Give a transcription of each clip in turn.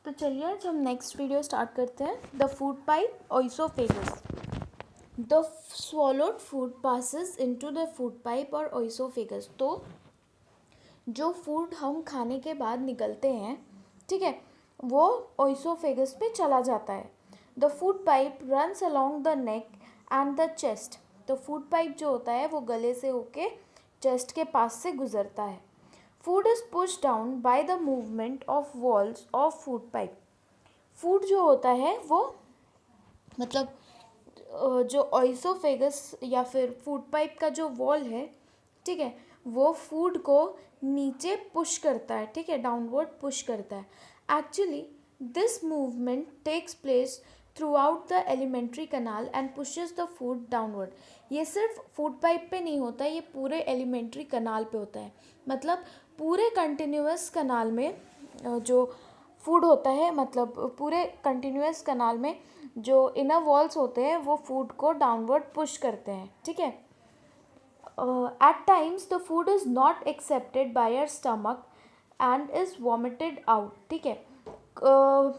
तो चलिए आज हम नेक्स्ट वीडियो स्टार्ट करते हैं। The food pipe oesophagus. The swallowed food passes into the food pipe और ओइसोफेगस। तो जो फूड हम खाने के बाद निकलते हैं, ठीक है, वो ओइसोफेगस पे चला जाता है। The food pipe runs along the neck and the chest. तो फूड पाइप जो होता है वो गले से होके चेस्ट के पास से गुजरता है। Food is push down by the movement of walls of food pipe. Food जो होता है वो मतलब जो ओइसोफेगस या फिर फूड पाइप का जो वॉल है, ठीक है, वो फूड को नीचे पुश करता है, ठीक है, डाउनवर्ड पुश करता है। Actually this movement takes place throughout the alimentary canal and pushes the food downward. ये सिर्फ फूड पाइप पे नहीं होता, ये पूरे एलिमेंट्री कनाल पे होता है। मतलब पूरे कंटिन्यूअस कनाल में जो फूड होता है, मतलब पूरे कंटिन्यूअस कनाल में जो इनर वॉल्स होते हैं वो फूड को डाउनवर्ड पुश करते हैं, ठीक है। At times the food is not accepted by your stomach and is vomited out, ठीक है।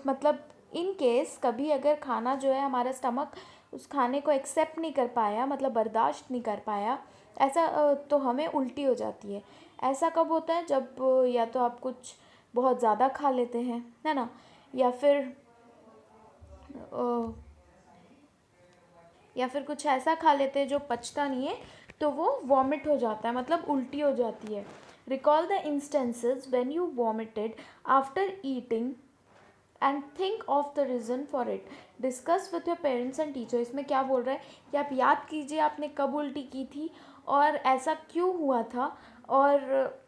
मतलब इन केस कभी अगर खाना जो है हमारा स्टमक उस खाने को एक्सेप्ट नहीं कर पाया, मतलब बर्दाश्त नहीं कर पाया, ऐसा तो हमें उल्टी हो जाती है। ऐसा कब होता है? जब या तो आप कुछ बहुत ज़्यादा खा लेते हैं, है ना, अ, या फिर कुछ ऐसा खा लेते हैं जो पचता नहीं है, तो वो वॉमिट हो जाता है, मतलब उल्टी हो जाती है। Recall the instances when you vomited after eating and think of the reason for it. Discuss with your parents and teacher. इसमें क्या बोल रहा है कि आप याद कीजिए आपने कब उल्टी की थी और ऐसा क्यों हुआ था, और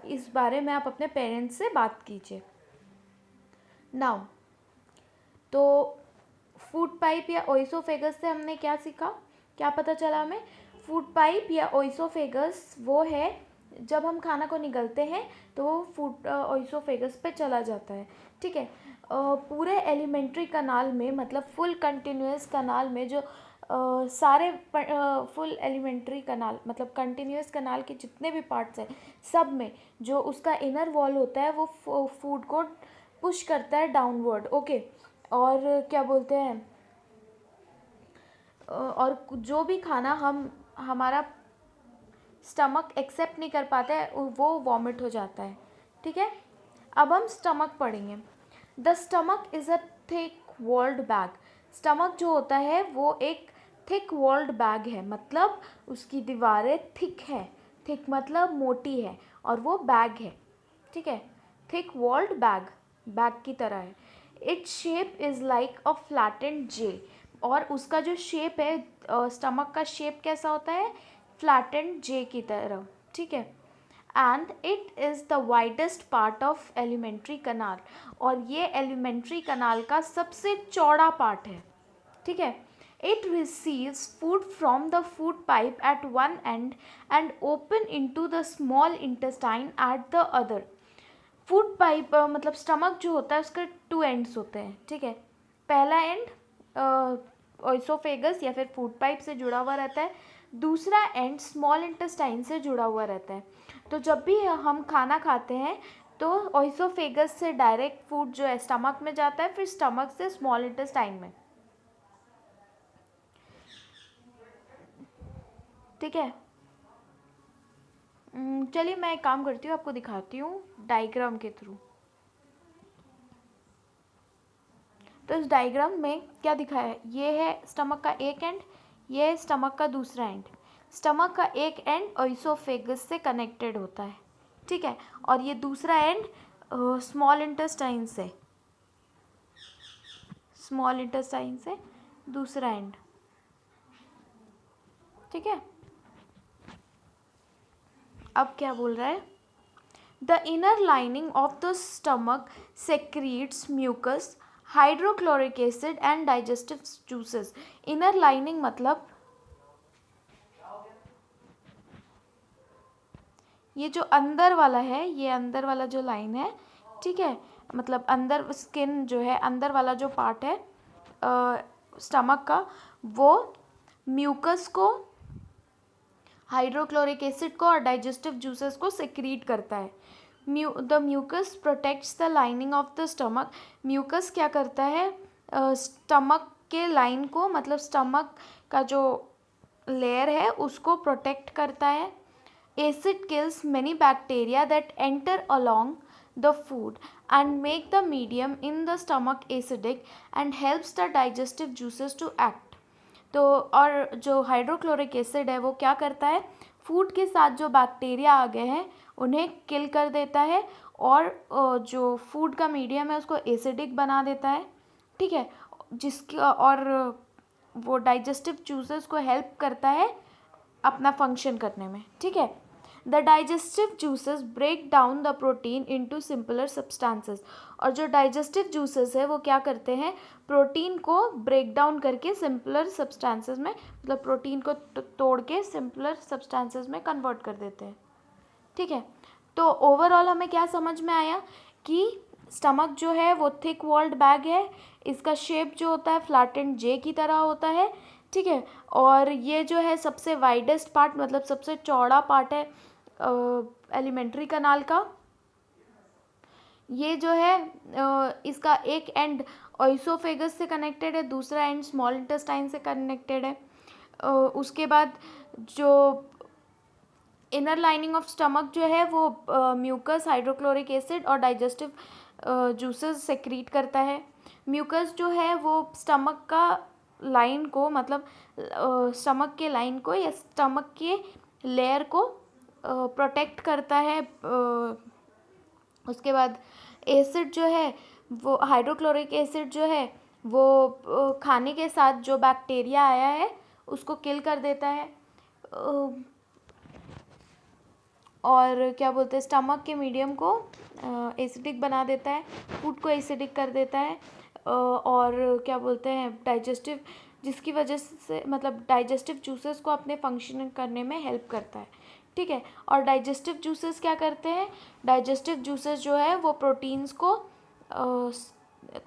इस बारे में आप अपने पेरेंट्स से बात कीजिए। नाउ तो फूड पाइप या ओइसोफेगस से हमने क्या सीखा, क्या पता चला हमें? फूड पाइप या ओइसोफेगस वो है जब हम खाना को निगलते हैं तो वो फूड ओइसोफेगस पे चला जाता है, ठीक है। पूरे एलिमेंट्री कनाल में, मतलब फुल कंटिन्यूअस कनाल में जो सारे फुल एलिमेंट्री कनाल, मतलब कंटिन्यूअस कनाल के जितने भी पार्ट्स हैं सब में जो उसका इनर वॉल होता है वो फूड को पुश करता है डाउनवर्ड, ओके। और क्या बोलते हैं, और जो भी खाना हमारा स्टमक एक्सेप्ट नहीं कर पाता है वो वॉमिट हो जाता है, ठीक है। अब हम स्टमक पढ़ेंगे। The stomach is a thick walled bag. Stomach जो होता है वो एक थिक वॉल्ड बैग है, मतलब उसकी दीवारें थिक है। थिक मतलब मोटी है, और वो बैग है, ठीक है। थिक वॉल्ड बैग, बैग की तरह है। Its shape is like a flattened J. और उसका जो शेप है, स्टमक का शेप कैसा होता है? फ्लैटेंड जे की तरह, ठीक है। And it is the widest part of elementary कनाल। और ये एलिमेंट्री कनाल का सबसे चौड़ा पार्ट है, ठीक है। It receives food from the food pipe at one end and opens into the small intestine at the other. Food pipe मतलब stomach जो होता है उसके टू एंड्स होते हैं, ठीक है। पहला एंड ओइसोफेगस या फिर फूड पाइप से जुड़ा हुआ रहता है, दूसरा एंड स्मॉल इंटेस्टाइन से जुड़ा हुआ रहता है। तो जब भी हम खाना खाते हैं तो ओइसोफेगस से डायरेक्ट फूड जो है स्टमक में जाता है, फिर स्टमक से स्मॉल इंटेस्टाइन में, ठीक है। चलिए मैं एक काम करती हूँ, आपको दिखाती हूँ डायग्राम के थ्रू। तो इस डायग्राम में क्या दिखाया है, ये है स्टमक का एक एंड, ये है स्टमक का दूसरा एंड। स्टमक का एक एंड ओइसोफेगस से कनेक्टेड होता है, ठीक है, और ये दूसरा एंड स्मॉल इंटेस्टाइन से, स्मॉल इंटेस्टाइन से दूसरा एंड, ठीक है। अब क्या बोल रहा है? The inner lining of the stomach secretes mucus, hydrochloric acid and digestive juices. Inner lining मतलब ये जो अंदर वाला है, ये अंदर वाला जो लाइन है, ठीक है, मतलब अंदर स्किन जो है, अंदर वाला जो पार्ट है स्टमक का, वो म्यूकस को, हाइड्रोक्लोरिक एसिड को और डाइजेस्टिव जूसेस को सेक्रीट करता है। The mucus protects the lining of the stomach. Mucus क्या करता है, स्टमक के लाइन को, मतलब स्टमक का जो लेयर है उसको प्रोटेक्ट करता है। Acid kills many bacteria that enter along the food and make the medium in the stomach acidic and helps the digestive juices to act। तो और जो हाइड्रोक्लोरिक एसिड है वो क्या करता है, फूड के साथ जो बैक्टीरिया आ गए हैं उन्हें किल कर देता है और जो फूड का मीडियम है उसको एसिडिक बना देता है, ठीक है, जिसकी और वो डाइजेस्टिव जूसेस को हेल्प करता है अपना फंक्शन करने में, ठीक है। The digestive juices break down the protein into simpler substances. और जो डाइजेस्टिव जूसेस है वो क्या करते हैं, प्रोटीन को ब्रेक डाउन करके सिंपलर सब्सटेंसेस में, मतलब प्रोटीन को तोड़ के सिंपलर सब्सटेंसेस में कन्वर्ट कर देते हैं, ठीक है। तो ओवरऑल हमें क्या समझ में आया कि स्टमक जो है वो थिक वॉल्ड बैग है, इसका शेप जो होता है फ्लैटेंड जे की तरह होता है, ठीक है। और ये जो है सबसे वाइडेस्ट पार्ट, मतलब सबसे चौड़ा पार्ट है एलिमेंट्री कनाल का। ये जो है इसका एक एंड ऑइसोफेगस से कनेक्टेड है, दूसरा एंड स्मॉल इंटेस्टाइन से कनेक्टेड है। उसके बाद जो इनर लाइनिंग ऑफ स्टमक जो है वो म्यूकस, हाइड्रोक्लोरिक एसिड और डाइजेस्टिव जूसेस सेक्रीट करता है। म्यूकस जो है वो स्टमक का लाइन को, मतलब स्टमक के लाइन को या स्टमक के लेयर को प्रोटेक्ट करता है। उसके बाद एसिड जो है वो, हाइड्रोक्लोरिक एसिड जो है वो खाने के साथ जो बैक्टीरिया आया है उसको किल कर देता है और क्या बोलते हैं, स्टमक के मीडियम को एसिडिक बना देता है, फूड को एसिडिक कर देता है और क्या बोलते हैं डाइजेस्टिव, जिसकी वजह से मतलब डाइजेस्टिव जूसेस को अपने फंक्शन करने में हेल्प करता है, ठीक है। और डाइजेस्टिव जूसेस क्या करते हैं, डाइजेस्टिव जूसेस जो है वो प्रोटीन्स को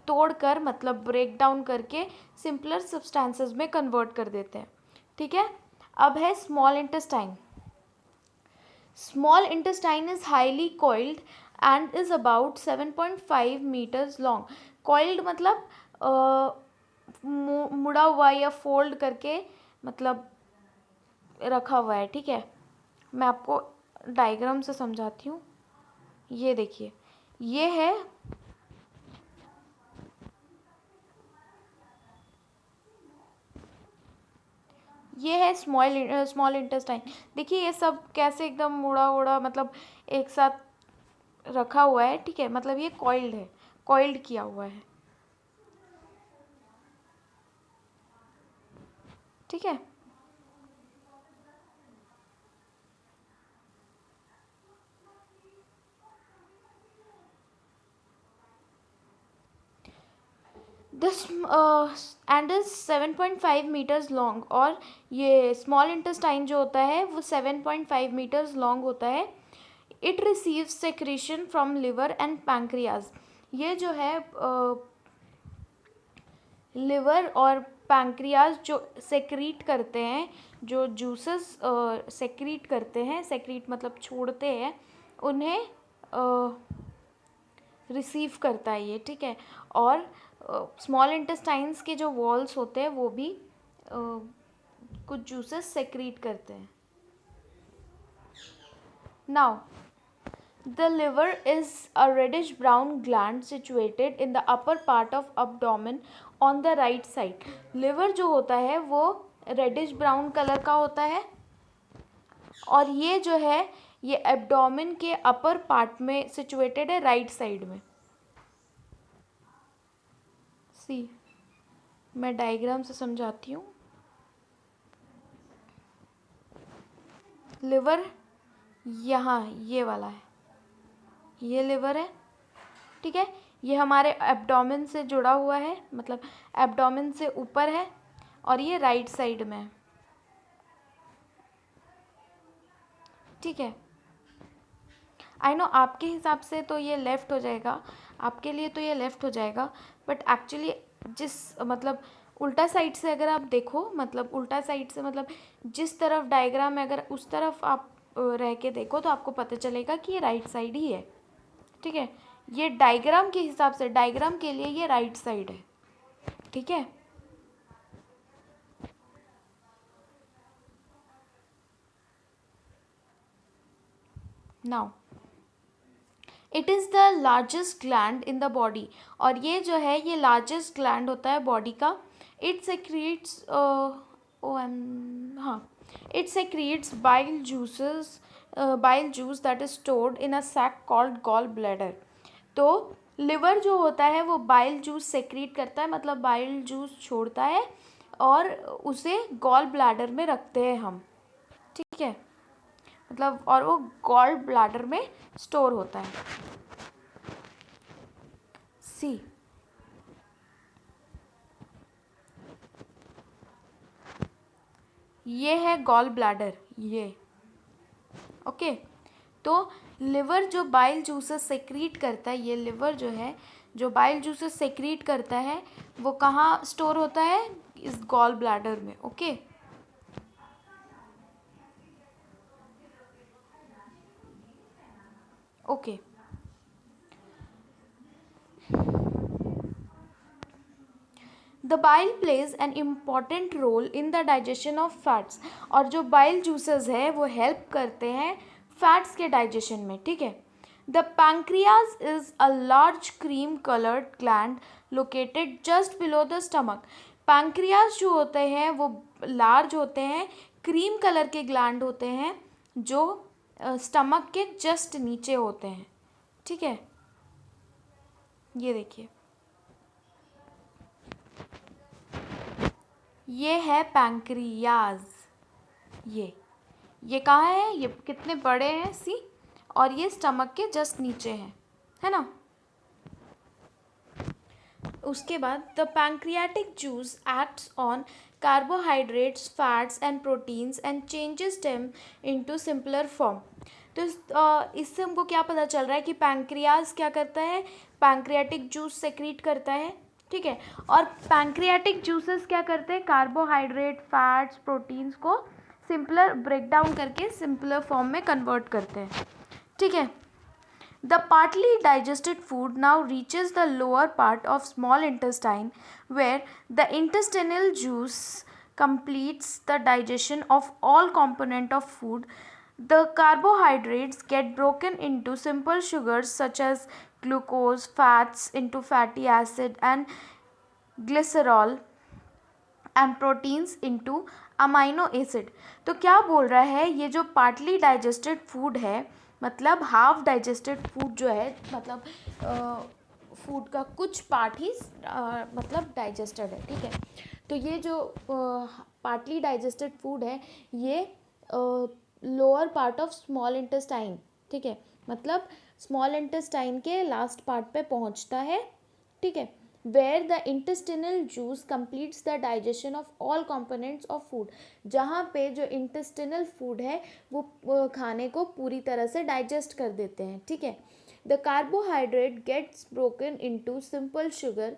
तोड़कर, मतलब ब्रेक डाउन करके सिंपलर सब्सटेंसेस में कन्वर्ट कर देते हैं, ठीक है। अब है small intestine. Small intestine is highly coiled and is about 7.5 meters long। coiled मतलब मुड़ा हुआ या फोल्ड करके मतलब रखा हुआ है, ठीक है। मैं आपको डायग्राम से समझाती हूँ। ये देखिए, ये है स्मॉल इंटेस्टाइन। देखिए ये सब कैसे एकदम मुड़ा उड़ा मतलब एक साथ रखा हुआ है, ठीक है, मतलब ये कॉइल्ड है, कॉइल्ड किया हुआ है, ठीक है। This end is 7.5 meters long. और ये स्मॉल इंटेस्टाइन जो होता है वो 7.5 मीटर्स लॉन्ग होता है। It receives secretion from liver and pancreas. ये जो है लिवर और पैंक्रियाज जो सेक्रीट करते हैं, जो जूसेस सेक्रीट करते हैं, सेक्रीट मतलब छोड़ते हैं, उन्हें रिसीव करता है ये, ठीक है। और स्मॉल इंटेस्टाइन्स के जो वॉल्स होते हैं वो भी कुछ जूसेस सेक्रीट करते हैं। Now the liver is a reddish brown gland situated in the upper part of abdomen on the right side। liver जो होता है वो reddish brown कलर का होता है और ये जो है ये एब्डोमेन के अपर पार्ट में सिचुएटेड है, राइट साइड में। सी मैं डायग्राम से समझाती हूँ। लिवर यहाँ ये वाला है, ये लिवर है, ठीक है। ये हमारे एब्डोमेन से जुड़ा हुआ है, मतलब एब्डोमेन से ऊपर है और ये राइट साइड में है, ठीक है। आई नो आपके हिसाब से तो ये लेफ़्ट हो जाएगा, आपके लिए तो ये लेफ़्ट हो जाएगा, बट एक्चुअली जिस मतलब उल्टा साइड से अगर आप देखो, मतलब उल्टा साइड से मतलब जिस तरफ डायग्राम है अगर उस तरफ आप रह के देखो तो आपको पता चलेगा कि ये राइट साइड ही है, ठीक है, ये डायग्राम के हिसाब से, डायग्राम के लिए ये राइट साइड है, ठीक है। Now it is the largest gland in the body, और ये जो है ये लार्जेस्ट ग्लैंड होता है बॉडी का। इट सेक्रीट्स ओ एम हाँ, it secretes bile juices, bile juice that is stored in a sac called gall bladder. तो लिवर जो होता है वो बाइल जूस सेक्रीट करता है, मतलब बाइल जूस छोड़ता है, और उसे गॉल ब्लैडर में रखते हैं हम, ठीक है, मतलब और वो गॉल ब्लैडर में स्टोर होता है। सी, ये है गॉल ब्लैडर, ये ओके। तो लिवर जो बाइल जूसेस सेक्रीट करता है, ये लिवर जो है जो बाइल जूसेस सेक्रीट करता है वो कहाँ स्टोर होता है, इस गॉल ब्लैडर में, okay. Okay, the bile plays an important role in the digestion of fats, और जो बाइल जूसेस है वो हेल्प करते हैं फैट्स के डाइजेशन में, ठीक है। The pancreas is a large cream coloured gland located just below the stomach. Pancreas जो होते हैं वो लार्ज होते हैं, क्रीम कलर के ग्लैंड होते हैं जो स्टमक के जस्ट नीचे होते हैं, ठीक है। ये देखिए, ये है पैंक्रियाज, ये कहाँ है, ये कितने बड़े हैं, सी, और ये स्टमक के जस्ट नीचे है ना। उसके बाद the pancreatic juice acts on carbohydrates, fats and proteins and changes them into simpler form. तो इससे हमको क्या पता चल रहा है कि पैंक्रियाज क्या करता है, पैंक्रियाटिक जूस सेक्रीट करता है, ठीक है। और पैंक्रियाटिक जूसेस क्या करते हैं, कार्बोहाइड्रेट, फैट्स, प्रोटीन्स को सिंपलर ब्रेक डाउन करके सिंपलर फॉर्म में कन्वर्ट करते हैं, ठीक है। The partly digested food now reaches the lower part of small intestine, where the intestinal juice completes the digestion of all component of food. The carbohydrates get broken into simple sugars such as glucose, fats into fatty acid and glycerol, and proteins into amino acid. तो क्या बोल रहा है, ये जो partly digested food है, मतलब half digested food जो है, मतलब फूड का कुछ पार्ट ही मतलब डाइजेस्टेड है, ठीक है। तो ये जो पार्टली डाइजेस्टेड फूड है ये lower part of small intestine, ठीक है, मतलब स्मॉल इंटेस्टाइन के लास्ट पार्ट पे पहुंचता है, ठीक है। Where the intestinal juice completes the digestion of all components of food, जहाँ पे जो इंटेस्टिनल फूड है वो खाने को पूरी तरह से डाइजेस्ट कर देते हैं, ठीक है। The carbohydrate gets broken into simple sugar,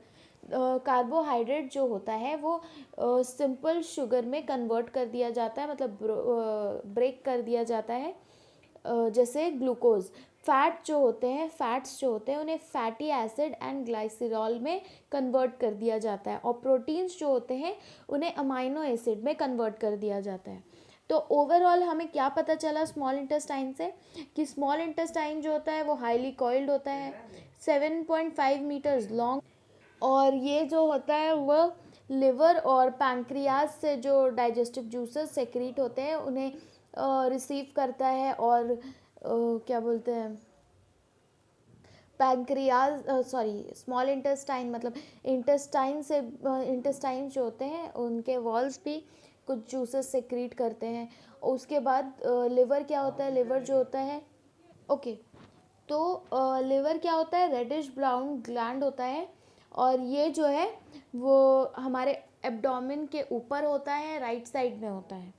carbohydrate जो होता है वो सिंपल शुगर में कन्वर्ट कर दिया जाता है, मतलब ब्रेक कर दिया जाता है, जैसे ग्लूकोज। फैट्स जो होते हैं उन्हें फैटी एसिड एंड ग्लाइसिरॉल में कन्वर्ट कर दिया जाता है, और प्रोटीन्स जो होते हैं उन्हें अमाइनो एसिड में कन्वर्ट कर दिया जाता है। तो ओवरऑल हमें क्या पता चला स्मॉल इंटेस्टाइन से, कि स्मॉल इंटेस्टाइन जो होता है वो हाईली कॉइल्ड होता है, 7.5 मीटर्स लॉन्ग, और ये जो होता है वो लिवर और पैंक्रियाज से जो डाइजेस्टिव जूसेस सेक्रीट होते हैं उन्हें रिसीव करता है, और क्या बोलते हैं, पैंक्रियाज सॉरी स्मॉल इंटेस्टाइन, मतलब इंटेस्टाइन से इंटेस्टाइन जो होते हैं उनके वॉल्स भी कुछ जूसेस सेक्रीट करते हैं। उसके बाद लिवर क्या होता है, लिवर जो होता है, ओके, तो लिवर क्या होता है, रेडिश ब्राउन ग्लैंड होता है, और ये जो है वो हमारे एब्डोमेन के ऊपर होता है, राइट साइड में होता है।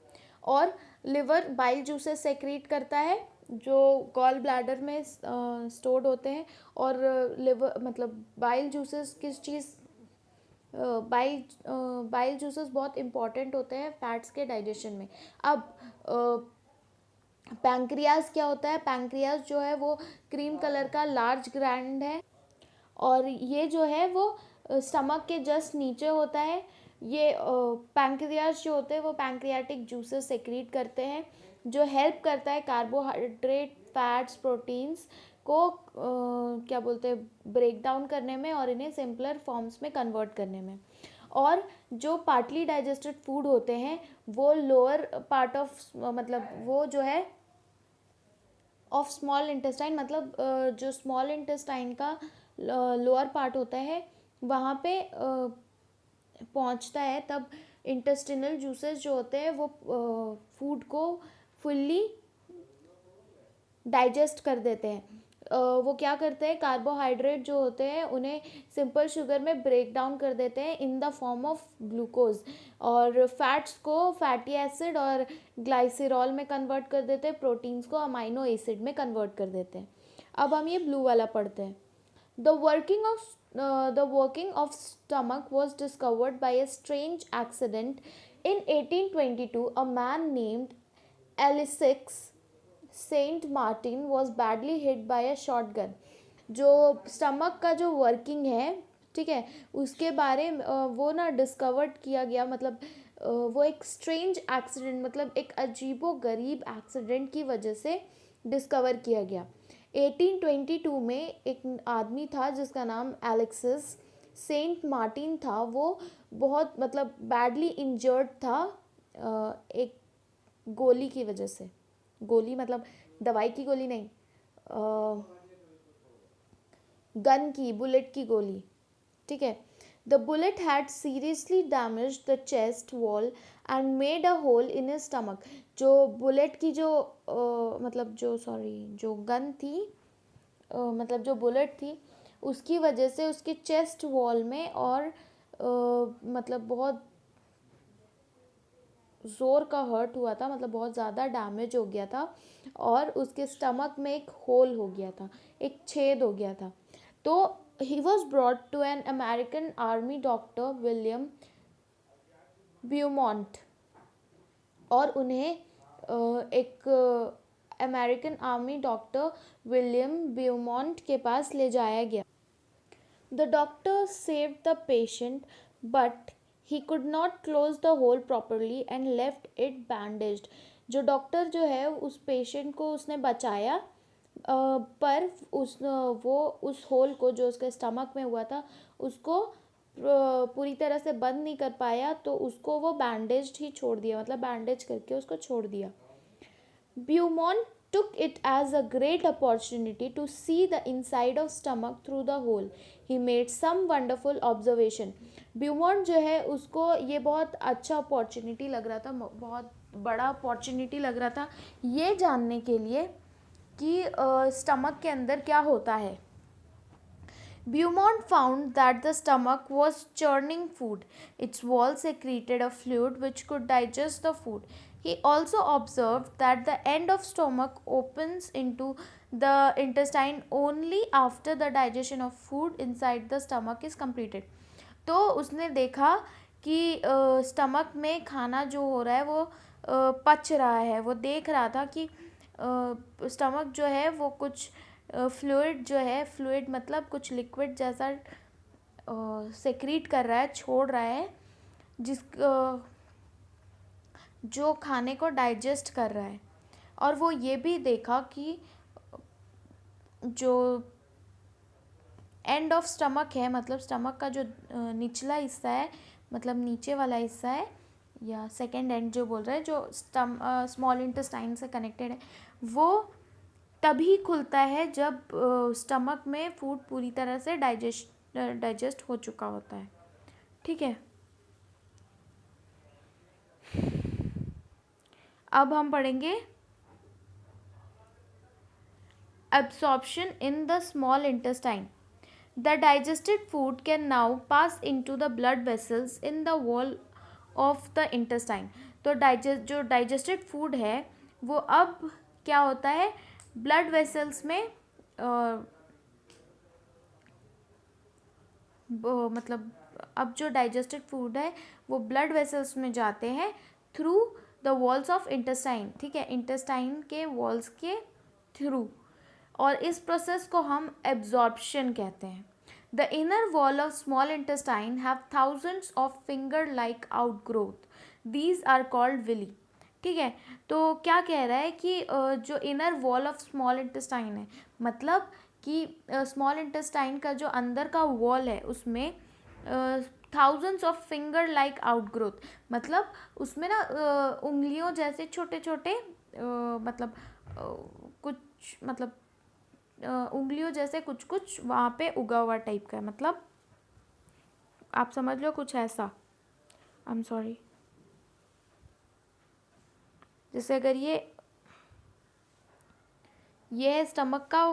और लिवर बाइल जूसेस सेक्रीट करता है जो गॉल ब्लैडर में स्टोर्ड होते हैं, और लिवर मतलब बाइल जूसेस किस चीज़, बाइल बाइल जूसेस बहुत इंपॉर्टेंट होते हैं फैट्स के डाइजेशन में। अब पैंक्रियाज क्या होता है? पैंक्रियाज जो है वो क्रीम कलर का लार्ज ग्लैंड है, और ये जो है वो स्टमक के जस्ट नीचे होता है। ये पैंक्रियाज जो होते हैं वो पैंक्रियाटिक जूसेस सेक्रीट करते हैं, जो हेल्प करता है कार्बोहाइड्रेट, फैट्स, प्रोटीन्स को क्या बोलते हैं, ब्रेक डाउन करने में और इन्हें सिंपलर फॉर्म्स में कन्वर्ट करने में। और जो पार्टली डाइजेस्टेड फूड होते हैं वो लोअर पार्ट ऑफ, मतलब वो जो है ऑफ स्मॉल इंटेस्टाइन, मतलब जो स्मॉल इंटेस्टाइन का लोअर पार्ट होता है वहाँ पे पहुँचता है, तब इंटेस्टिनल जूसेस जो होते हैं वो फूड को फुल्ली डाइजेस्ट कर देते हैं। वो क्या करते हैं, कार्बोहाइड्रेट जो होते हैं उन्हें सिंपल शुगर में ब्रेक डाउन कर देते हैं in the form of glucose, और फैट्स को फैटी एसिड और ग्लाइसिरॉल में कन्वर्ट कर देते हैं, प्रोटीन्स को अमाइनो एसिड में कन्वर्ट कर देते हैं। अब हम ये ब्लू वाला पढ़ते हैं। The working of stomach was discovered by a strange accident. In 1822, a man named Alexis Saint Martin was badly hit by a shotgun. जो स्टमक का जो वर्किंग है, ठीक है, उसके बारे में वो ना डिस्कवर्ड किया गया, मतलब वो एक स्ट्रेंज एक्सीडेंट, मतलब एक अजीबो गरीब एक्सीडेंट की वजह से डिस्कवर किया गया। 1822 में एक आदमी था जिसका नाम एलेक्सिस सेंट मार्टिन था। वो बहुत मतलब बैडली इंजर्ड था एक गोली की वजह से। गोली मतलब दवाई की गोली नहीं, गन की, बुलेट की गोली, ठीक है। The bullet had seriously damage the chest wall and made a hole in his stomach. जो बुलेट की जो मतलब जो गन थी, मतलब जो बुलेट थी, उसकी वजह से उसके चेस्ट वॉल में और मतलब बहुत ज़ोर का हर्ट हुआ था, मतलब बहुत ज़्यादा डैमेज हो गया था, और उसके स्टमक में एक होल हो गया था, एक छेद हो गया था। तो he was brought to an American army doctor William Beaumont, और उन्हें एक American army doctor William Beaumont के पास ले जाया गया। The doctor saved the patient, but he could not close the hole properly and left it bandaged. जो doctor जो है उस पेशेंट को उसने बचाया, पर वो उस होल को जो उसके स्टमक में हुआ था उसको पूरी तरह से बंद नहीं कर पाया, तो उसको वो बैंडेज ही छोड़ दिया, मतलब बैंडेज करके उसको छोड़ दिया। Beaumont took it as a great opportunity to see the inside of stomach through the hole. He made some wonderful observation. Beaumont जो है उसको ये बहुत अच्छा अपॉर्चुनिटी लग रहा था, बहुत बड़ा अपॉर्चुनिटी लग रहा था ये जानने के लिए कि स्टमक के अंदर क्या होता है। Beaumont found that the stomach was churning food. Its walls secreted a fluid which could digest the food. He also observed that the end of stomach opens into the intestine only after the digestion of food inside the stomach is completed. तो उसने देखा कि stomach में खाना जो हो रहा है वो पच रहा है। वो देख रहा था कि स्टमक जो है वो कुछ फ्लूइड जो है, फ्लूइड मतलब कुछ लिक्विड जैसा सेक्रीट कर रहा है, छोड़ रहा है, जिस जो खाने को डाइजेस्ट कर रहा है। और वो ये भी देखा कि जो एंड ऑफ स्टमक है, मतलब स्टमक का जो निचला हिस्सा है, मतलब नीचे वाला हिस्सा है, या सेकेंड एंड जो बोल रहा है, जो स्मॉल इंटेस्टाइन से कनेक्टेड है, वो तभी खुलता है जब स्टमक में फूड पूरी तरह से डाइजेस्ट हो चुका होता है, ठीक है। अब हम पढ़ेंगे absorption in the small intestine. The digested food can now pass into the blood vessels in the wall of the intestine. तो जो digested food है वो अब क्या होता है, blood vessels में मतलब अब जो digested food है वो blood vessels में जाते हैं through the walls of intestine, ठीक है, इंटेस्टाइन के वॉल्स के थ्रू, और इस प्रोसेस को हम एब्जॉर्प्शन कहते हैं. The inner wall of small intestine have thousands of finger like outgrowth, these are called villi. ठीक है, तो क्या कह रहा है कि जो inner wall of small intestine है, मतलब कि स्मॉल इंटेस्टाइन का जो अंदर का वॉल है उसमें thousands of finger like outgrowth, मतलब उसमें ना उंगलियों जैसे छोटे छोटे मतलब कुछ मतलब उंगलियों जैसे कुछ कुछ वहाँ पे उगा हुआ टाइप का है, मतलब आप समझ लो कुछ ऐसा. I am sorry. जैसे अगर ये है स्टमक का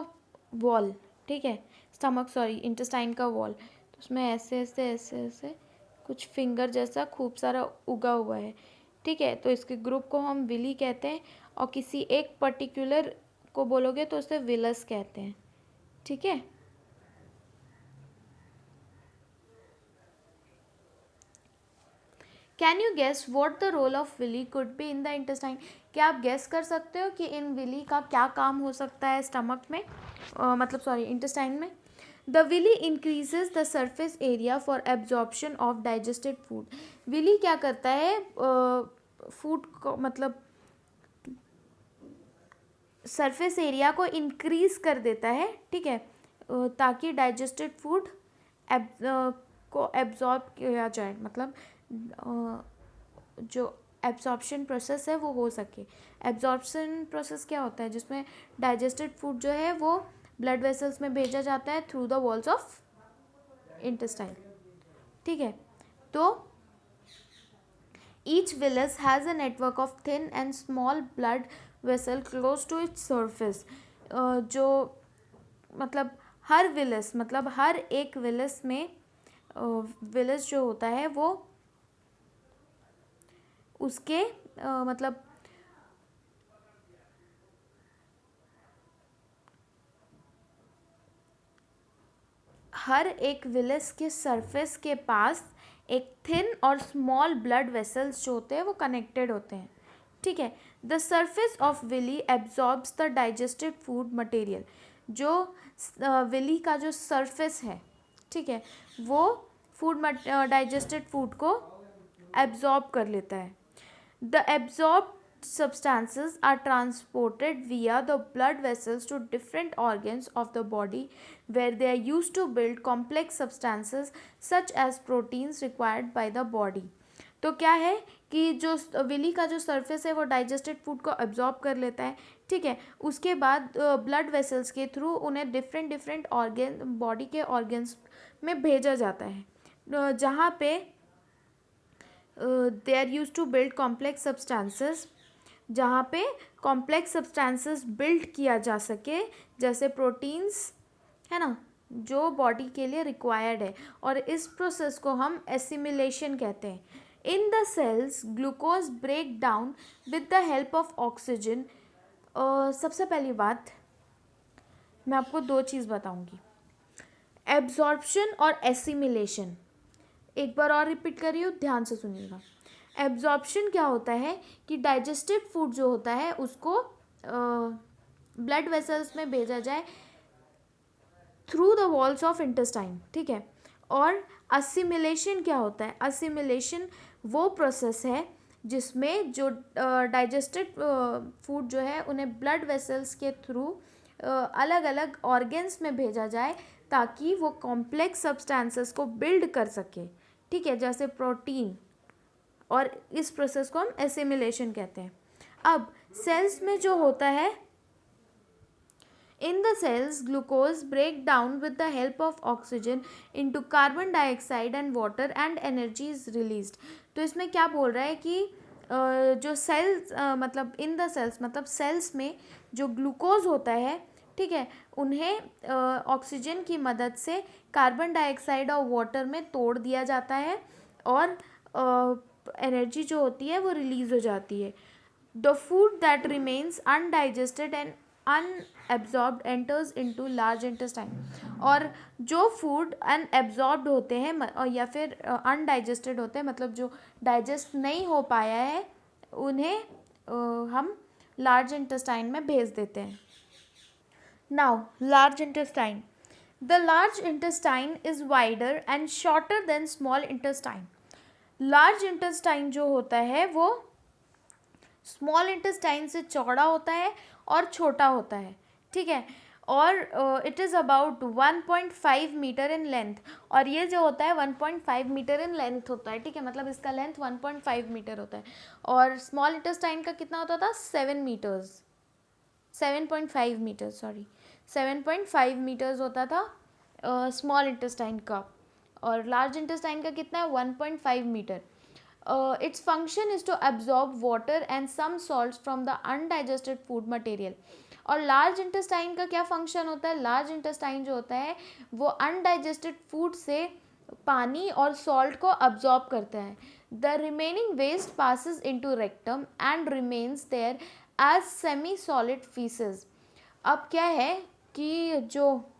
वॉल, ठीक है, स्टमक सॉरी इंटेस्टाइन का वॉल, तो उसमें ऐसे ऐसे ऐसे ऐसे कुछ फिंगर जैसा खूब सारा उगा हुआ है. ठीक है, तो इसके ग्रुप को हम विली कहते हैं, और किसी एक पर्टिकुलर को बोलोगे तो उसे विलस कहते हैं. ठीक है. Can you guess what the role of villi could be in the intestine. क्या आप गेस कर सकते हो कि इन विली का क्या काम हो सकता है स्टमक में, मतलब सॉरी इंटेस्टाइन में. The villi increases the surface area for absorption of digested food. Villi क्या करता है, फूड को मतलब सरफेस एरिया को इंक्रीज कर देता है. ठीक है, ताकि डाइजेस्टेड फूड को एब्जॉर्ब किया जाए, मतलब जो एब्जॉर्प्शन प्रोसेस है वो हो सके. एब्जॉर्प्शन प्रोसेस क्या होता है, जिसमें डाइजेस्टेड फूड जो है वो ब्लड वेसल्स में भेजा जाता है through the walls of intestine. ठीक है, तो each villus has a network of thin and small blood vessel close to its surface. जो मतलब हर विलस, मतलब हर एक विलस में विलस जो होता है वो उसके मतलब हर एक विलस के सरफेस के पास एक थिन और स्मॉल ब्लड वेसल्स जो होते हैं वो कनेक्टेड होते हैं. ठीक है, the surface of villi absorbs the digested food material. जो विली का जो सरफेस है, ठीक है, वो फूड डाइजेस्टेड फूड को एब्जॉर्ब कर लेता है. The absorb substances are transported via the blood vessels to different organs of the body where they are used to build complex substances such as proteins required by the body. तो क्या है कि जो villi का जो surface है वो digested food को एब्जॉर्ब कर लेता है. ठीक है, उसके बाद ब्लड वेसल्स के थ्रू उन्हें डिफरेंट डिफरेंट ऑर्गन बॉडी के ऑर्गन्स में भेजा जाता है, जहाँ पे they are used to build complex substances, जहाँ पे कॉम्प्लेक्स सब्सटेंसेस बिल्ड किया जा सके, जैसे प्रोटीन्स है ना, जो बॉडी के लिए रिक्वायर्ड है. और इस प्रोसेस को हम एसिमिलेशन कहते हैं. In the cells glucose break down with the help of oxygen. सबसे पहली बात मैं आपको दो चीज़ बताऊंगी, एब्जॉर्प्शन और एसिमिलेशन. एक बार और रिपीट कर रही हूँ, ध्यान से सुनिएगा. एब्जॉर्प्शन क्या होता है कि डाइजेस्टेड फूड जो होता है उसको ब्लड वेसल्स में भेजा जाए through the walls of intestine. ठीक है, और असिमिलेशन क्या होता है, असिमिलेशन वो प्रोसेस है जिसमें जो डाइजेस्टेड फूड जो है उन्हें ब्लड वेसल्स के थ्रू अलग अलग ऑर्गन्स में भेजा जाए ताकि वो कॉम्प्लेक्स सब्सटेंसेस को बिल्ड कर सके. ठीक है, जैसे प्रोटीन, और इस प्रोसेस को हम एसिमिलेशन कहते हैं. अब सेल्स में जो होता है, in the cells glucose break down with the help of oxygen into carbon dioxide and water and energy is released. तो इसमें क्या बोल रहा है कि जो सेल्स मतलब इन द सेल्स मतलब सेल्स में जो ग्लूकोज होता है, ठीक है, उन्हें ऑक्सीजन की मदद से कार्बन डाइऑक्साइड और वाटर में तोड़ दिया जाता है, और एनर्जी जो होती है वो रिलीज़ हो जाती है. The food that remains undigested and unabsorbed enters into large intestine. और जो फूड अनएब्जॉर्ब्ड होते हैं या फिर अनडाइजेस्टेड होते हैं, मतलब जो डाइजेस्ट नहीं हो पाया है उन्हें हम लार्ज इंटेस्टाइन में भेज देते हैं. Now large intestine. The large intestine is wider and shorter than small intestine. Large intestine जो होता है वो स्मॉल इंटेस्टाइन से चौड़ा होता है और छोटा होता है, ठीक है. और it is about 1.5 meter in length. और ये जो होता है 1.5 मीटर इन लेंथ होता है, ठीक है. मतलब इसका लेंथ 1.5 मीटर होता है. और स्मॉल इंटेस्टाइन का कितना होता था? 7.5 मीटर, सॉरी, 7.5 मीटर्स होता था स्मॉल इंटेस्टाइन का. और लार्ज इंटेस्टाइन का कितना है? 1.5 metre. Its function is to absorb water and some salts from the undigested food material. और लार्ज इंटेस्टाइन का क्या फंक्शन होता है? लार्ज इंटेस्टाइन जो होता है वो अनडाइजेस्टेड फूड से पानी और सॉल्ट को अब्जॉर्ब करता है. The remaining waste passes into rectum and remains there as semi solid faeces. अब क्या है कि जो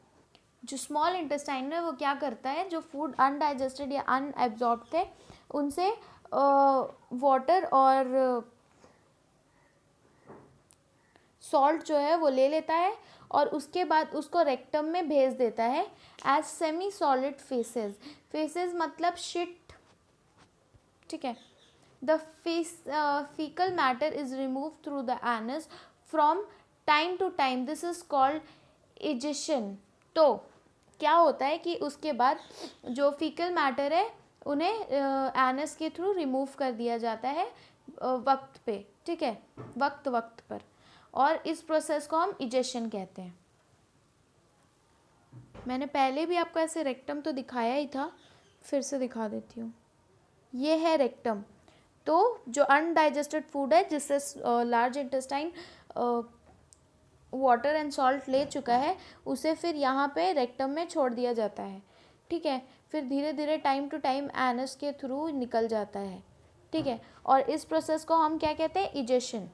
स्मॉल इंटेस्टाइन है वो क्या करता है, जो फूड अनडाइजेस्टेड या अनएब्जॉर्ब थे उनसे वाटर और सॉल्ट जो है वो ले लेता है और उसके बाद उसको रेक्टम में भेज देता है as semi solid faeces. Faeces मतलब शिट, ठीक है. The faecal matter is remove through the anus from time to time. This is called egestion. तो क्या होता है कि उसके बाद जो फीकल मैटर है उन्हें एनस के थ्रू रिमूव कर दिया जाता है वक्त पे, ठीक है, वक्त पर. और इस प्रोसेस को हम इजेशन कहते हैं. मैंने पहले भी आपको ऐसे रेक्टम तो दिखाया ही था, फिर से दिखा देती हूँ. ये है रेक्टम. तो जो अनडाइजेस्टेड फूड है जिससे large intestine water and salt ले चुका है उसे फिर यहाँ पे रेक्टम में छोड़ दिया जाता है, ठीक है. फिर धीरे धीरे टाइम टू टाइम एनस के थ्रू निकल जाता है, ठीक है. और इस प्रोसेस को हम क्या कहते हैं? इजेशन.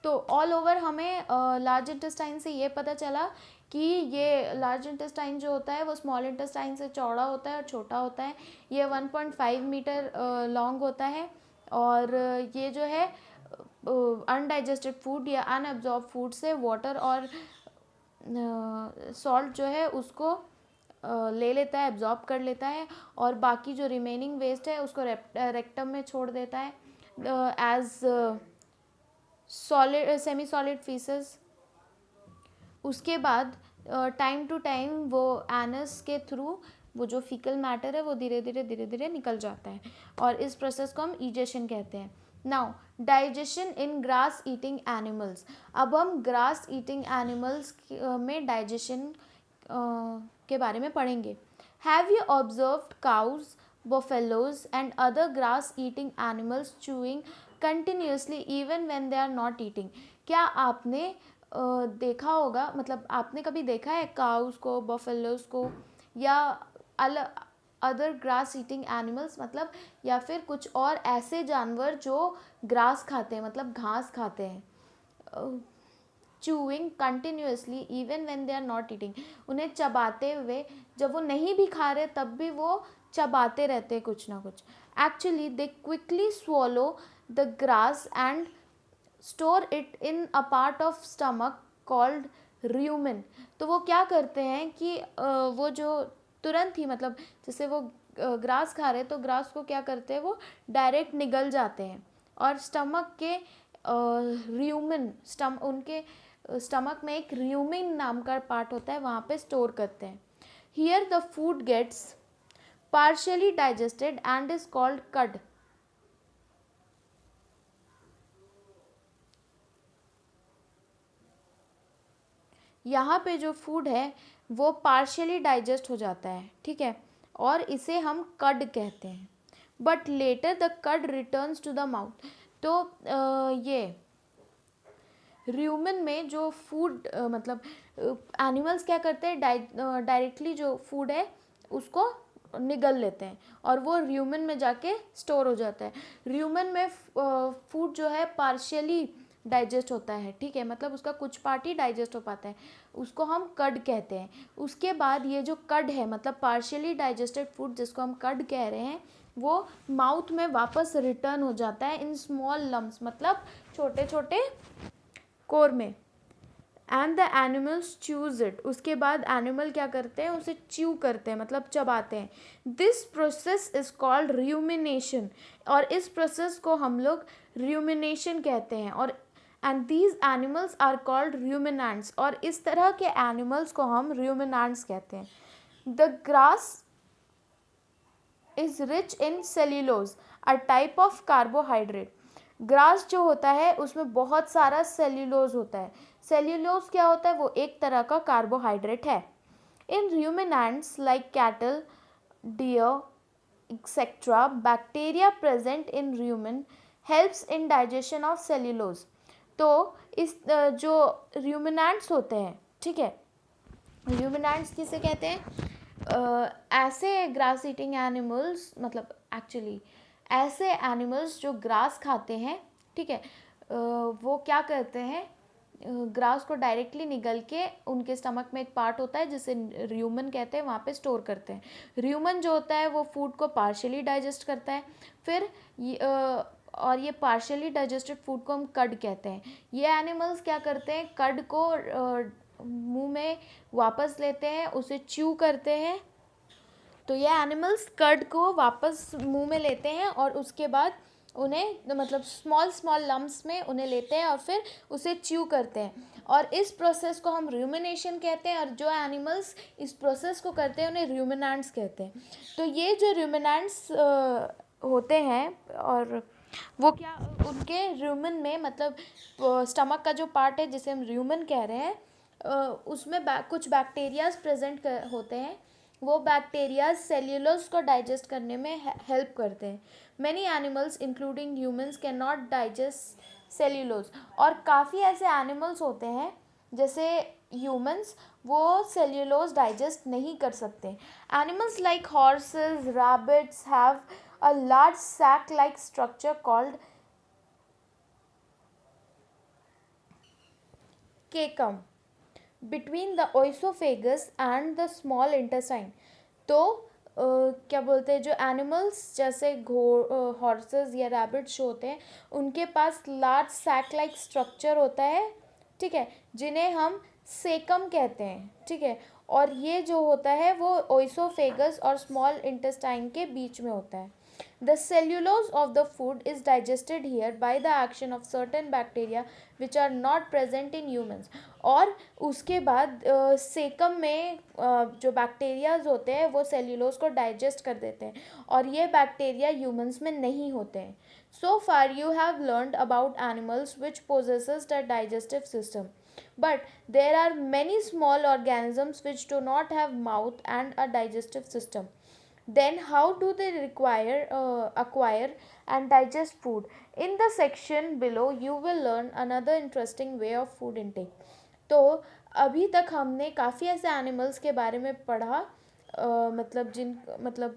तो ऑल ओवर हमें लार्ज इंटेस्टाइन से ये पता चला कि ये लार्ज इंटेस्टाइन जो होता है वो स्मॉल इंटेस्टाइन से चौड़ा होता है और छोटा होता है. ये 1.5 मीटर लॉन्ग होता है. और ये जो है अनडाइजेस्टेड फूड या अनएब्जॉर्ब फूड से वाटर और सॉल्ट जो है उसको ले लेता है, एब्जॉर्ब कर लेता है. और बाकी जो रिमेनिंग वेस्ट है उसको रेक्टम में छोड़ देता है as solid semi solid faeces. उसके बाद टाइम टू टाइम वो एनस के थ्रू वो जो फीकल मैटर है वो धीरे धीरे निकल जाता है. और इस प्रोसेस को हम इजेशन कहते हैं. Now digestion in grass eating animals. अब हम ग्रास ईटिंग एनिमल्स में डाइजेशन के बारे में पढ़ेंगे. Have you observed cows, buffaloes and other grass eating animals chewing continuously even when they are not eating? क्या आपने देखा होगा, मतलब आपने कभी देखा है काउस को, बफेलोज को या अदर ग्रास ईटिंग एनिमल्स, मतलब या फिर कुछ और ऐसे जानवर जो ग्रास खाते हैं, मतलब घास खाते हैं, chewing continuously even when they are not eating. उन्हें चबाते हुए, जब वो नहीं भी खा रहे तब भी वो चबाते रहते हैं कुछ ना कुछ. Actually they quickly swallow the grass and store it in a part of stomach called rumen. तो वो क्या करते हैं कि वो जो तुरंत ही, मतलब जैसे वो ग्रास खा रहे तो ग्रास को क्या करते हैं वो डायरेक्ट निगल जाते हैं और स्टमक के र्यूमेन, उनके स्टमक में एक र्यूमेन नाम का पार्ट होता है, वहाँ पे स्टोर करते हैं. Here the food gets partially digested and is called cud. यहाँ पे जो फूड है वो पार्शियली डाइजेस्ट हो जाता है, ठीक है, और इसे हम कड कहते हैं. बट लेटर द कड रिटर्न्स टू द माउथ. तो ये र्यूमेन में जो फूड मतलब एनिमल्स क्या करते हैं, डायरेक्टली जो फूड है उसको निगल लेते हैं और वो र्यूमेन में जाके स्टोर हो जाता है. र्यूमेन में फूड जो है पार्शियली डाइजेस्ट होता है, ठीक है, मतलब उसका कुछ पार्ट ही डाइजेस्ट हो पाता है, उसको हम कड कहते हैं. उसके बाद ये जो कड है, मतलब पार्शियली डाइजेस्टेड फूड जिसको हम कड कह रहे हैं, वो माउथ में वापस रिटर्न हो जाता है इन स्मॉल लम्स, मतलब छोटे छोटे कोर में। And the animals choose it, उसके बाद एनिमल क्या करते हैं, उसे च्यू करते हैं, मतलब चबाते हैं। This process is called rumination, और इस प्रोसेस को हम लोग र्यूमिनेशन कहते हैं। और and these animals are called ruminants, और इस तरह के एनिमल्स को हम र्यूमिनेंट्स कहते हैं। The grass is rich in cellulose, a type of carbohydrate. Grass जो होता है उसमें बहुत सारा सेल्यूलोज होता है। सेल्यूलोज क्या होता है, वो एक तरह का कार्बोहाइड्रेट है। In ruminants like cattle, deer etcetera, bacteria present in rumen helps in digestion of cellulose. तो इस जो र्यूमिनेंट्स होते हैं, ठीक है, र्यूमिनेंट्स किसे कहते हैं, ऐसे ग्रास ईटिंग एनिमल्स, मतलब एक्चुअली ऐसे एनिमल्स जो ग्रास खाते हैं, ठीक है, वो क्या करते हैं, ग्रास को डायरेक्टली निगल के उनके स्टमक में एक पार्ट होता है जिसे र्यूमन कहते हैं, वहाँ पे स्टोर करते हैं। र्यूमन जो होता है वो फूड को पार्शियली डाइजेस्ट करता है, फिर और ये पार्शियली डाइजेस्टेड फूड को हम कड कहते हैं। ये एनिमल्स क्या करते हैं, कड को मुंह में वापस लेते हैं, उसे च्यू करते हैं। तो ये एनिमल्स कर्ड को वापस मुंह में लेते हैं और उसके बाद उन्हें, मतलब स्मॉल स्मॉल लम्प्स में उन्हें लेते हैं और फिर उसे च्यू करते हैं, और इस प्रोसेस को हम र्यूमिनेशन कहते हैं। और जो एनिमल्स इस प्रोसेस को करते हैं उन्हें र्यूमिनेंट्स कहते हैं। तो ये जो र्यूमिनेंट्स होते हैं, और वो क्या, उनके र्यूमन में, मतलब स्टमक का जो पार्ट है जिसे हम र्यूमन कह रहे हैं, उसमें कुछ बैक्टीरियाज प्रेजेंट होते हैं। वो बैक्टीरियाज सेल्यूलोज को डाइजेस्ट करने में हेल्प करते हैं। Many animals including humans can not digest cellulose, और काफ़ी ऐसे एनिमल्स होते हैं जैसे ह्यूमंस, वो सेल्यूलोज डाइजेस्ट नहीं कर सकते। Animals like horses, rabbits have a large sac like structure called caecum between the oesophagus and the small intestine. तो क्या बोलते हैं, जो एनिमल्स जैसे हॉर्सेस या रैबिट्स जो होते हैं, उनके पास लार्ज सैक लाइक स्ट्रक्चर होता है, ठीक है, जिन्हें हम सेकम कहते हैं, ठीक है। और ये जो होता है वो ओइसोफेगस और स्मॉल इंटेस्टाइन के बीच में होता है। The cellulose of the food is digested here by the action of certain bacteria which are not present in humans. और उसके बाद सेकम में जो बैक्टीरियाज होते हैं वो सेल्यूलोज को डाइजेस्ट कर देते हैं, और ये बैक्टीरिया ह्यूमंस में नहीं होते हैं। So far you have learned about animals which possesses the digestive system. But there are many small organisms which do not have mouth and a digestive system. Then how do they acquire and digest food? In the section below you will learn another interesting way of food intake. तो अभी तक हमने काफ़ी ऐसे animals के बारे में पढ़ा, मतलब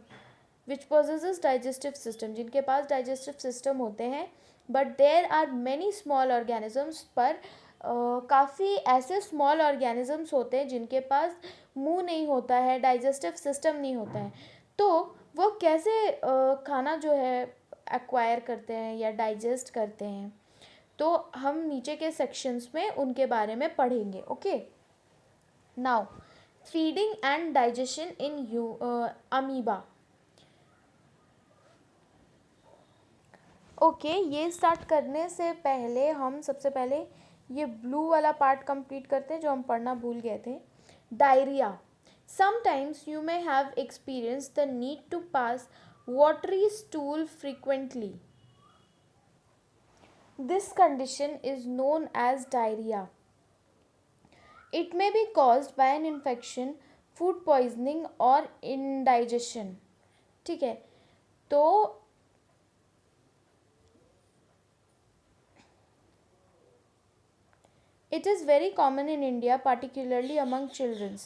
विच पोजेसेस डाइजेस्टिव सिस्टम, जिनके पास डाइजेस्टिव सिस्टम होते हैं। But there are many small organisms, पर काफ़ी ऐसे स्मॉल ऑर्गेनिजम्स होते हैं जिनके पास मुंह नहीं होता है, डाइजेस्टिव सिस्टम नहीं होता है। तो वो कैसे खाना जो है एक्वायर करते हैं या डाइजेस्ट करते हैं, तो हम नीचे के सेक्शंस में उनके बारे में पढ़ेंगे। Okay, now feeding and digestion in amoeba. Okay, ये स्टार्ट करने से पहले हम सबसे पहले ये ब्लू वाला पार्ट कंप्लीट करते हैं जो हम पढ़ना भूल गए थे। Diarrhoea. Sometimes you may have experienced the need to pass watery stool frequently. This condition is known as diarrhea. It may be caused by an infection, food poisoning or indigestion. ठीक है, तो it is very common in India, particularly among children.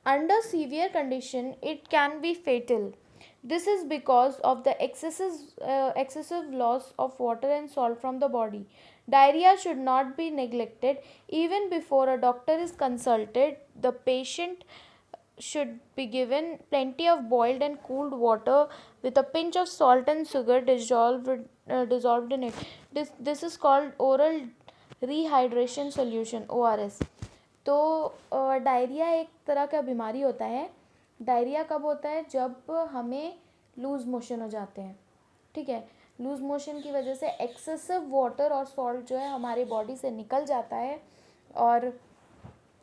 Under severe condition, it can be fatal. This is because of the excessive loss of water and salt from the body. Diarrhea should not be neglected. Even before a doctor is consulted, the patient should be given plenty of boiled and cooled water with a pinch of salt and sugar dissolved in it. This is called oral rehydration solution, ORS. तो diarrhoea एक तरह का बीमारी होता है. Diarrhoea कब होता है? जब हमें लूज मोशन हो जाते हैं. ठीक है, लूज मोशन की वजह से एक्सेसिव वाटर और सॉल्ट जो है हमारे बॉडी से निकल जाता है और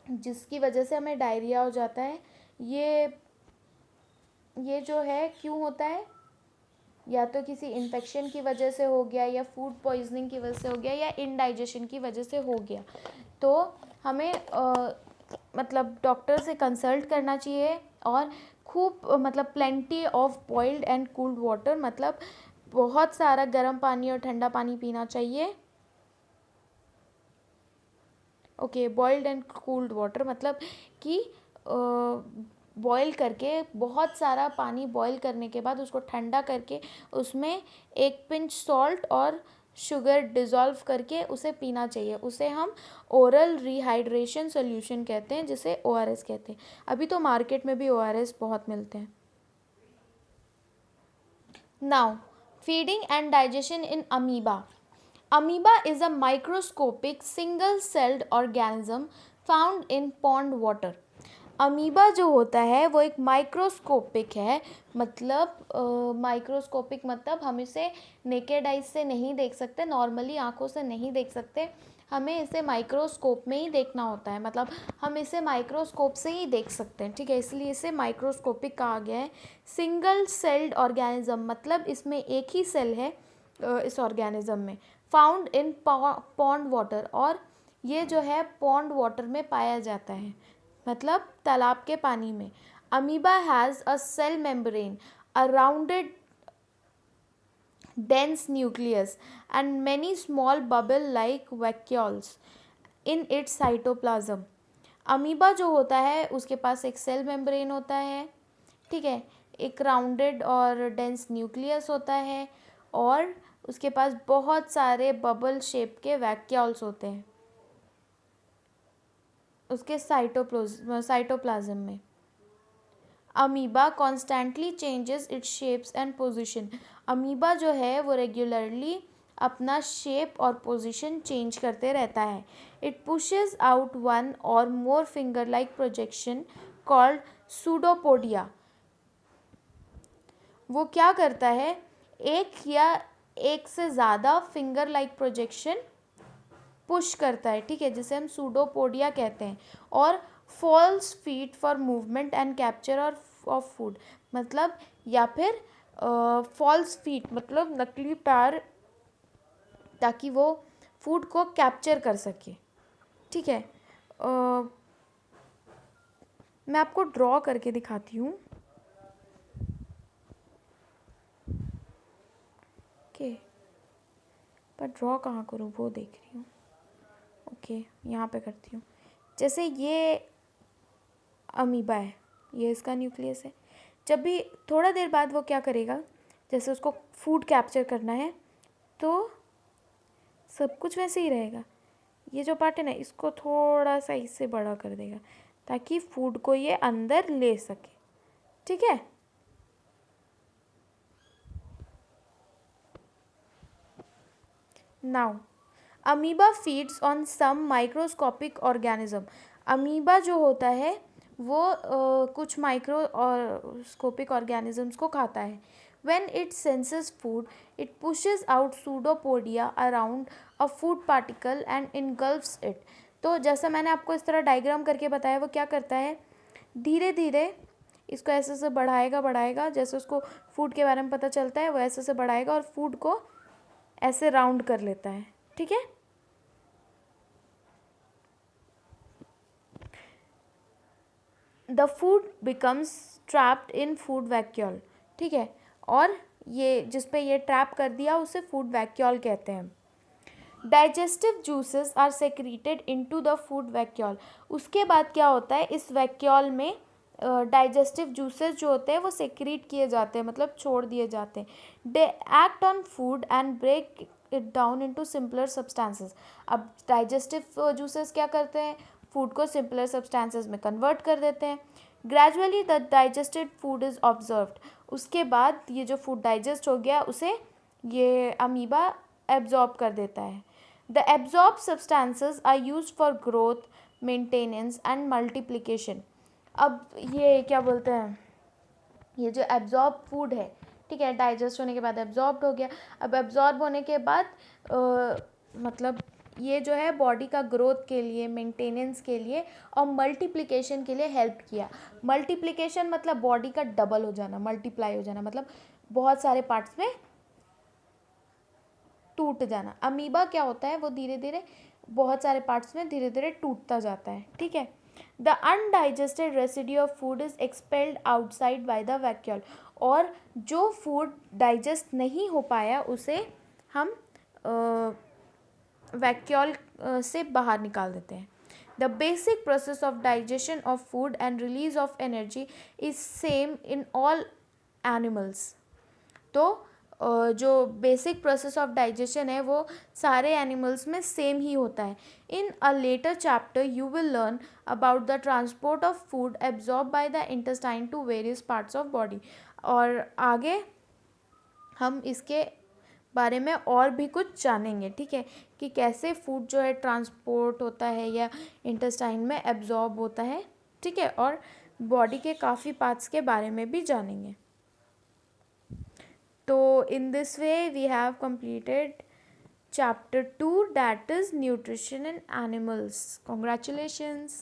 जिसकी वजह से हमें डायरिया हो जाता है. ये जो है क्यों होता है? या तो किसी इन्फेक्शन की वजह से हो गया, या फूड पॉइजनिंग की वजह से हो गया, या इनडाइजेशन की वजह से हो गया. तो हमें मतलब डॉक्टर से कंसल्ट करना चाहिए और खूब मतलब plenty of boiled and cooled water, मतलब बहुत सारा गर्म पानी और ठंडा पानी पीना चाहिए. Okay, boiled and cooled water मतलब कि बॉईल करके, बहुत सारा पानी बॉईल करने के बाद उसको ठंडा करके उसमें एक पिंच सॉल्ट और शुगर डिज़ोल्व करके उसे पीना चाहिए. उसे हम ओरल रिहाइड्रेशन सॉल्यूशन कहते हैं, जिसे ORS कहते हैं. अभी तो मार्केट में भी ORS बहुत मिलते हैं. Now, feeding and digestion in amoeba. Amoeba is a microscopic single-celled organism found in pond water. Amoeba जो होता है वो एक माइक्रोस्कोपिक है. मतलब माइक्रोस्कोपिक मतलब हम इसे नेकेड आइज से नहीं देख सकते, नॉर्मली आंखों से नहीं देख सकते. हमें इसे माइक्रोस्कोप में ही देखना होता है, मतलब हम इसे माइक्रोस्कोप से ही देख सकते हैं. ठीक है, इसलिए इसे माइक्रोस्कोपिक कहा गया है. सिंगल सेल्ड ऑर्गेनिज्म मतलब इसमें एक ही सेल है इस ऑर्गेनिज्म में. फाउंड इन पॉन्ड वाटर, और ये जो है पॉन्ड वाटर में पाया जाता है, मतलब तालाब के पानी में. Amoeba has a cell membrane, a rounded dense nucleus and many small bubble like vacuoles in its cytoplasm. Amoeba जो होता है उसके पास एक सेल मेम्ब्रेन होता है. ठीक है, एक राउंडेड और डेंस न्यूक्लियस होता है और उसके पास बहुत सारे बबल शेप के वैक्यूल्स होते हैं उसके साइटोप्लाज्म में. Amoeba constantly changes it's shapes and position. Amoeba जो है वो रेगुलरली अपना शेप और पोजीशन चेंज करते रहता है. It pushes out one or more finger like projection called pseudopodia. वो क्या करता है? एक या एक से ज़्यादा फिंगर लाइक प्रोजेक्शन पुश करता है. ठीक है, जिसे हम सूडोपोडिया कहते हैं. और false feet for movement and capture of food, मतलब या फिर फॉल्स फीट मतलब नकली पैर, ताकि वो फूड को कैप्चर कर सके. ठीक है, मैं आपको ड्रॉ करके दिखाती हूँ. ओके, पर ड्रॉ कहाँ करूँ वो देख रही हूँ. ओके, यहाँ पे करती हूँ. जैसे ये अमीबा है, ये इसका न्यूक्लियस है. जब भी थोड़ा देर बाद वो क्या करेगा, जैसे उसको फूड कैप्चर करना है तो सब कुछ वैसे ही रहेगा. ये जो पार्ट है ना, इसको थोड़ा सा इससे बड़ा कर देगा ताकि फूड को ये अंदर ले सके. ठीक है, now amoeba feeds on some microscopic organism. Amoeba जो होता है वो कुछ माइक्रोस्कोपिक ऑर्गेनिजम्स को खाता है. When it senses food, it pushes out pseudopodia around a food particle and engulfs it. तो जैसा मैंने आपको इस तरह डायग्राम करके बताया, वो क्या करता है, धीरे धीरे इसको ऐसे ऐसे बढ़ाएगा. जैसे उसको फूड के बारे में पता चलता है वो ऐसे ऐसे बढ़ाएगा और फूड को ऐसे राउंड कर लेता है. ठीक है, the food becomes trapped in food vacuole. ठीक है, और ये जिस पे ये ट्रैप कर दिया उसे फूड वैक्यूल कहते हैं. Digestive juices are secreted into the food vacuole. उसके बाद क्या होता है, इस वैक्यूल में डाइजेस्टिव जूसेस जो होते हैं वो सेक्रीट किए जाते हैं, मतलब छोड़ दिए जाते हैं. They act on food and break it down into simpler substances. अब डाइजेस्टिव जूसेस क्या करते हैं, फूड को सिंपलर सब्सटेंसेस में कन्वर्ट कर देते हैं. Gradually the digested food is observed, उसके बाद ये जो फूड डाइजेस्ट हो गया उसे ये अमीबा एब्जॉर्ब कर देता है. The absorb substances are used for growth, maintenance and multiplication. अब ये क्या बोलते हैं, ये जो एब्जॉर्ब फूड है, ठीक है, डाइजेस्ट होने के बाद एब्जॉर्ब हो गया. अब एब्जॉर्ब होने के बाद मतलब ये जो है बॉडी का ग्रोथ के लिए, मेंटेनेंस के लिए और मल्टीप्लिकेशन के लिए हेल्प किया. मल्टीप्लिकेशन मतलब बॉडी का डबल हो जाना, मल्टीप्लाई हो जाना, मतलब बहुत सारे पार्ट्स में टूट जाना. अमीबा क्या होता है, वो धीरे धीरे बहुत सारे पार्ट्स में धीरे धीरे टूटता जाता है, ठीक है. The undigested residue of food is expelled outside by the vacuole, और जो फूड डाइजेस्ट नहीं हो पाया उसे हम वैक्यूल से बाहर निकाल देते हैं. The basic process of digestion of food and release of energy is same in all animals. तो जो बेसिक प्रोसेस ऑफ डाइजेशन है वो सारे एनिमल्स में सेम ही होता है. In a later chapter you will learn about the transport of food absorb by the intestine to various parts of body. और आगे हम इसके बारे में और भी कुछ जानेंगे, ठीक है, कि कैसे फूड जो है ट्रांसपोर्ट होता है या इंटेस्टाइन में एब्जॉर्ब होता है, ठीक है, और बॉडी के काफ़ी पार्ट्स के बारे में भी जानेंगे. So in this way we have completed chapter 2, that is nutrition in animals. Congratulations.